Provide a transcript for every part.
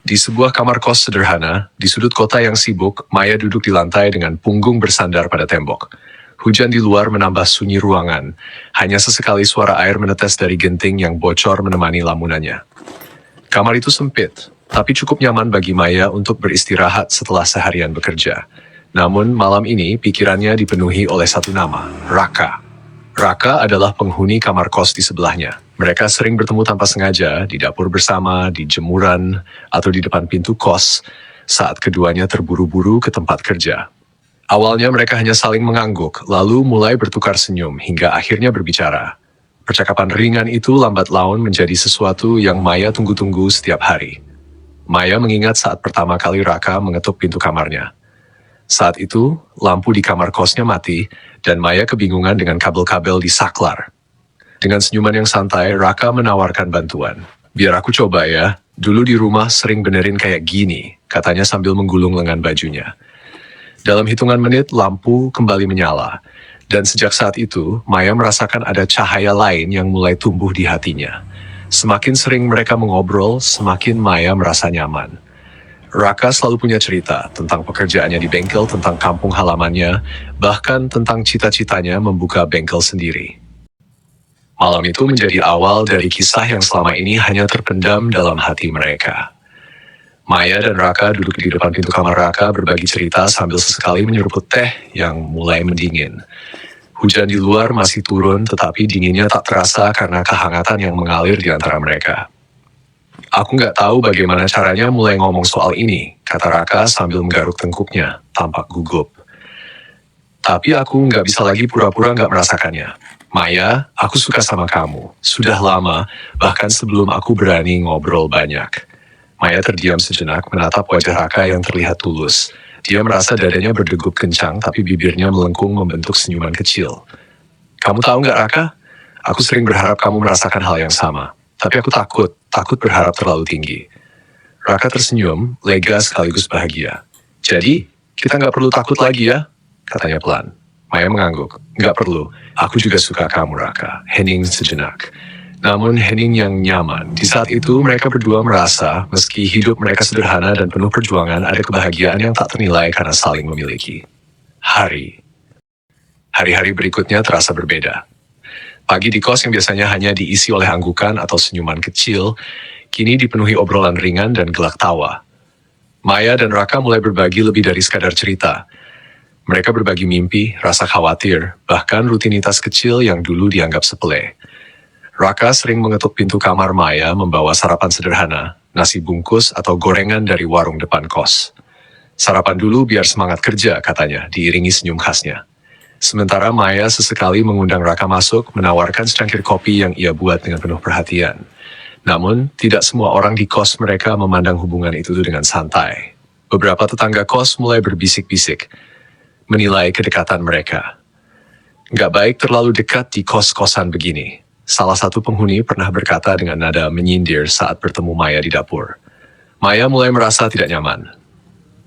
Di sebuah kamar kos sederhana, di sudut kota yang sibuk, Maya duduk di lantai dengan punggung bersandar pada tembok. Hujan di luar menambah sunyi ruangan. Hanya sesekali suara air menetes dari genting yang bocor menemani lamunannya. Kamar itu sempit, tapi cukup nyaman bagi Maya untuk beristirahat setelah seharian bekerja. Namun malam ini pikirannya dipenuhi oleh satu nama, Raka. Raka adalah penghuni kamar kos di sebelahnya. Mereka sering bertemu tanpa sengaja di dapur bersama, di jemuran, atau di depan pintu kos saat keduanya terburu-buru ke tempat kerja. Awalnya mereka hanya saling mengangguk, lalu mulai bertukar senyum hingga akhirnya berbicara. Percakapan ringan itu lambat laun menjadi sesuatu yang Maya tunggu-tunggu setiap hari. Maya mengingat saat pertama kali Raka mengetuk pintu kamarnya. Saat itu, lampu di kamar kosnya mati, dan Maya kebingungan dengan kabel-kabel di saklar. Dengan senyuman yang santai, Raka menawarkan bantuan. "Biar aku coba ya, dulu di rumah sering benerin kayak gini," katanya sambil menggulung lengan bajunya. Dalam hitungan menit, lampu kembali menyala. Dan sejak saat itu, Maya merasakan ada cahaya lain yang mulai tumbuh di hatinya. Semakin sering mereka mengobrol, semakin Maya merasa nyaman. Raka selalu punya cerita tentang pekerjaannya di bengkel, tentang kampung halamannya, bahkan tentang cita-citanya membuka bengkel sendiri. Malam itu menjadi awal dari kisah yang selama ini hanya terpendam dalam hati mereka. Maya dan Raka duduk di depan pintu kamar Raka berbagi cerita sambil sesekali menyeruput teh yang mulai mendingin. Hujan di luar masih turun, tetapi dinginnya tak terasa karena kehangatan yang mengalir di antara mereka. "Aku nggak tahu bagaimana caranya mulai ngomong soal ini," kata Raka sambil menggaruk tengkuknya, tampak gugup. "Tapi aku nggak bisa lagi pura-pura nggak merasakannya. Maya, aku suka sama kamu. Sudah lama, bahkan sebelum aku berani ngobrol banyak." Maya terdiam sejenak menatap wajah Raka yang terlihat tulus. Dia merasa dadanya berdegup kencang, tapi bibirnya melengkung membentuk senyuman kecil. "Kamu tahu nggak, Raka? Aku sering berharap kamu merasakan hal yang sama. Tapi aku takut berharap terlalu tinggi." Raka tersenyum, lega sekaligus bahagia. "Jadi, kita nggak perlu takut lagi ya?" katanya pelan. Maya mengangguk. "Nggak perlu, aku juga suka kamu, Raka." Hening sejenak. Namun hening yang nyaman. Di saat itu mereka berdua merasa, meski hidup mereka sederhana dan penuh perjuangan, ada kebahagiaan yang tak ternilai karena saling memiliki. Hari-hari berikutnya terasa berbeda. Pagi di kos yang biasanya hanya diisi oleh anggukan atau senyuman kecil, kini dipenuhi obrolan ringan dan gelak tawa. Maya dan Raka mulai berbagi lebih dari sekadar cerita. Mereka berbagi mimpi, rasa khawatir, bahkan rutinitas kecil yang dulu dianggap sepele. Raka sering mengetuk pintu kamar Maya membawa sarapan sederhana, nasi bungkus atau gorengan dari warung depan kos. "Sarapan dulu biar semangat kerja," katanya, diiringi senyum khasnya. Sementara Maya sesekali mengundang Raka masuk, menawarkan secangkir kopi yang ia buat dengan penuh perhatian. Namun, tidak semua orang di kos mereka memandang hubungan itu dengan santai. Beberapa tetangga kos mulai berbisik-bisik, menilai kedekatan mereka. "Nggak baik terlalu dekat di kos-kosan begini." Salah satu penghuni pernah berkata dengan nada menyindir saat bertemu Maya di dapur. Maya mulai merasa tidak nyaman.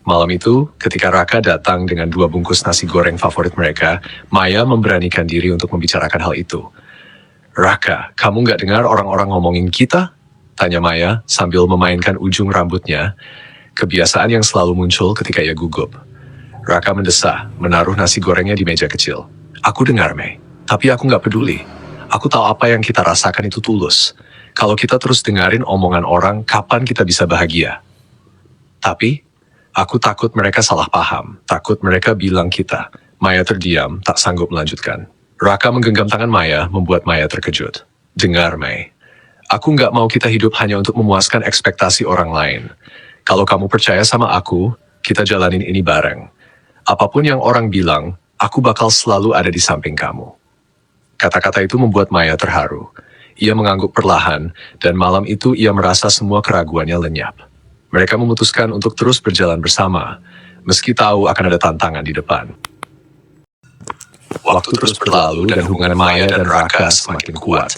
Malam itu, ketika Raka datang dengan 2 bungkus nasi goreng favorit mereka, Maya memberanikan diri untuk membicarakan hal itu. "Raka, kamu nggak dengar orang-orang ngomongin kita?" tanya Maya sambil memainkan ujung rambutnya, kebiasaan yang selalu muncul ketika ia gugup. Raka mendesah, menaruh nasi gorengnya di meja kecil. "Aku dengar, Mei, tapi aku nggak peduli. Aku tahu apa yang kita rasakan itu tulus. Kalau kita terus dengerin omongan orang, kapan kita bisa bahagia? Tapi, aku takut mereka salah paham, takut mereka bilang kita." Maya terdiam, tak sanggup melanjutkan. Raka menggenggam tangan Maya, membuat Maya terkejut. "Dengar, Mei. Aku nggak mau kita hidup hanya untuk memuaskan ekspektasi orang lain. Kalau kamu percaya sama aku, kita jalanin ini bareng. Apapun yang orang bilang, aku bakal selalu ada di samping kamu." Kata-kata itu membuat Maya terharu. Ia mengangguk perlahan, dan malam itu ia merasa semua keraguannya lenyap. Mereka memutuskan untuk terus berjalan bersama, meski tahu akan ada tantangan di depan. Waktu terus berlalu dan hubungan Maya dan Raka semakin kuat.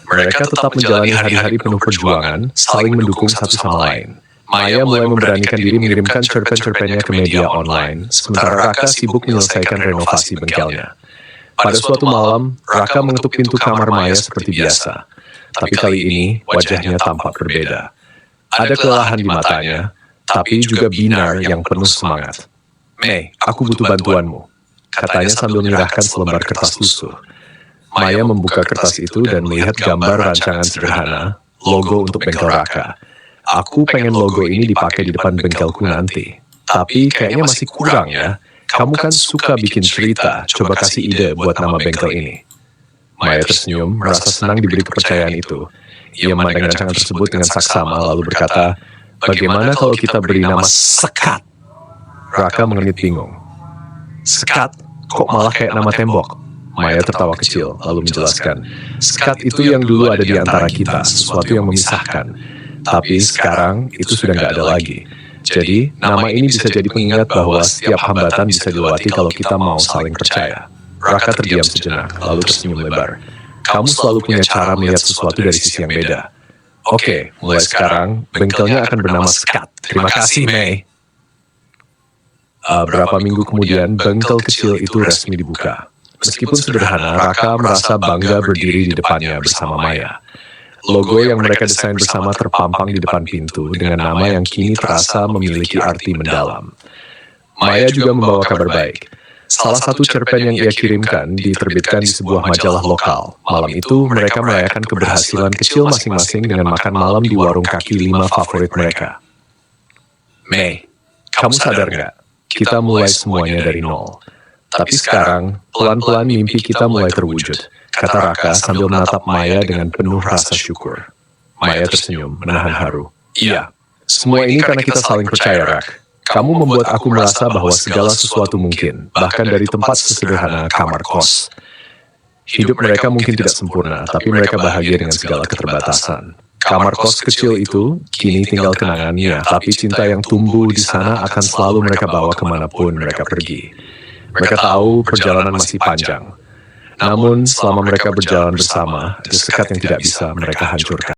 Mereka tetap menjalani hari-hari penuh perjuangan, saling mendukung satu sama lain. Maya mulai memberanikan diri mengirimkan cerpen-cerpennya ke media online, sementara Raka sibuk menyelesaikan renovasi bengkelnya. Pada suatu malam, Raka mengetuk pintu kamar Maya seperti biasa. Tapi kali ini, wajahnya tampak berbeda. Ada kelelahan di matanya, tapi juga binar yang penuh semangat. "Mei, aku butuh bantuanmu," katanya sambil menyerahkan selembar kertas lusuh. Maya membuka kertas itu dan melihat gambar rancangan sederhana, logo untuk bengkel Raka. "Aku pengen logo ini dipakai di depan bengkelku nanti. Tapi kayaknya masih kurang ya. Kamu kan suka bikin cerita, coba kasih ide buat nama bengkel ini." Maya tersenyum, merasa senang diberi kepercayaan itu. Ia memandang rancangan tersebut dengan saksama lalu berkata, "Bagaimana kalau kita beri nama Sekat?" Raka mengernyit bingung. "Sekat? Kok malah kayak nama tembok?" Maya tertawa kecil, lalu menjelaskan, "Sekat itu yang dulu ada di antara kita, sesuatu yang memisahkan. Tapi sekarang itu sudah nggak ada lagi. Jadi, nama ini bisa jadi pengingat bahwa setiap hambatan bisa dilewati kalau kita mau saling percaya." Raka terdiam sejenak, lalu tersenyum lebar. "Kamu selalu punya cara melihat sesuatu dari sisi yang beda. Oke, mulai sekarang, bengkelnya akan bernama Sekat. Terima kasih, Mei." Beberapa minggu kemudian, bengkel kecil itu resmi dibuka. Meskipun sederhana, Raka merasa bangga berdiri di depannya bersama Maya. Logo yang mereka desain bersama terpampang di depan pintu dengan nama yang kini terasa memiliki arti mendalam. Maya juga membawa kabar baik. Salah satu cerpen yang ia kirimkan diterbitkan di sebuah majalah lokal. Malam itu, mereka merayakan keberhasilan kecil masing-masing dengan makan malam di warung kaki lima favorit mereka. "Mei, kamu sadar nggak? Kita mulai semuanya dari nol. Tapi sekarang, pelan-pelan mimpi kita mulai terwujud," kata Raka sambil menatap Maya dengan penuh rasa syukur. Maya tersenyum, menahan haru. "Iya, semua ini karena kita saling percaya, Rak. Kamu membuat aku merasa bahwa segala sesuatu mungkin, bahkan dari tempat sesederhana kamar kos." Hidup mereka mungkin tidak sempurna, tapi mereka bahagia dengan segala keterbatasan. Kamar kos kecil itu kini tinggal kenangannya, tapi cinta yang tumbuh di sana akan selalu mereka bawa kemanapun mereka pergi. Mereka tahu perjalanan masih panjang. Namun, selama mereka berjalan bersama, ada sekat yang tidak bisa mereka hancurkan.